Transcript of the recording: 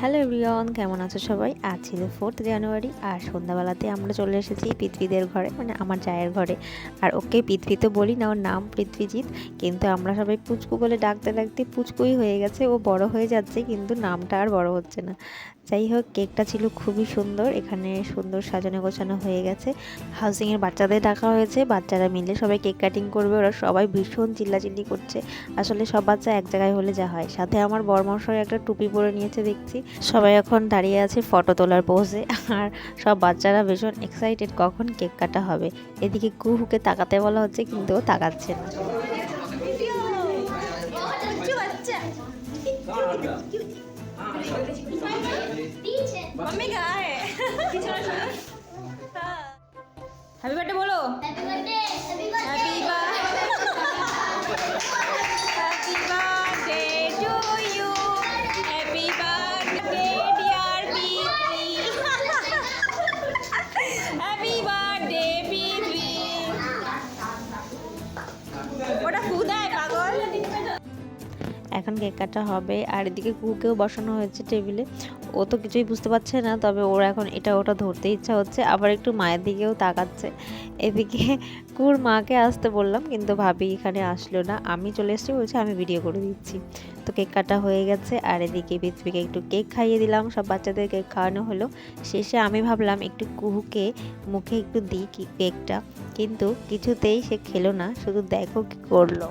Hello everyone, কেমন আছো সবাই? আজ ছিল 4th জানুয়ারি আর সন্ধ্যাবেলাতে আমরা চলে এসেছি পৃথ্বীদের ঘরে, মানে আমার জায়ের ঘরে। আর ওকে পৃথ্বী তো বলি না, ওর নাম পৃথ্বীজিৎ, কিন্তু আমরা সবাই পুচকু বলে ডাকতে ডাকতে পুচকুই হয়ে গেছে। ও বড় হয়ে যাচ্ছে কিন্তু নামটা আর বড় হচ্ছে না। যাই হোক, কেকটা ছিল খুবই সুন্দর, এখানে সুন্দর সাজানো গোছানো হয়ে গেছে। হাউসিংয়ের বাচ্চাদের ডাকা হয়েছে, বাচ্চারা মিলে সবাই কেক কাটিং করবে। ওরা সবাই ভীষণ চিল্লাচিল্লি করছে। আসলে সব বাচ্চা এক জায়গায় হলে যা হয়। সাথে আমার বরমশাই একটা টুপি পরে নিয়েছে দেখছি। সবাই এখন দাঁড়িয়ে আছে ফটো তোলার পোজে। আর সব বাচ্চারা ভীষণ এক্সাইটেড কখন কেক কাটা হবে। এদিকে কুহুকে তাকাতে বলা হচ্ছে কিন্তু ও তাকাচ্ছে না। हैप्पी बर्थडे बोलो। Happy birthday. Happy birthday to you. Happy birthday dear Pipi. Happy birthday Pipi. ওটা খুদা পাগল। এখন কেক কাটা হবে আর এদিকে কুকুকেও বসানো হয়েছে টেবিলে। ও তো কিছুই বুঝতে পারছে না, তবে ওর এখন এটা ওটা ধরতে ইচ্ছা হচ্ছে, আবার একটু মায়ের দিকেও তাকাচ্ছে। এদিকে কুর মাকে আসতে বললাম কিন্তু ভাবি এখানে আসলো না, আমি চলে এসেছি, বলছে আমি ভিডিও করে দিচ্ছি। তো কেক কাটা হয়ে গেছে আর এদিকে পৃথ্বীকে একটু কেক খাইয়ে দিলাম, সব বাচ্চাদের কেক খাওয়ানো হলো। শেষে আমি ভাবলাম একটু কুহুকে মুখে একটু দিই কেকটা, কিন্তু কিছুতেই সে খেলো না, শুধু দেখো কি করলো।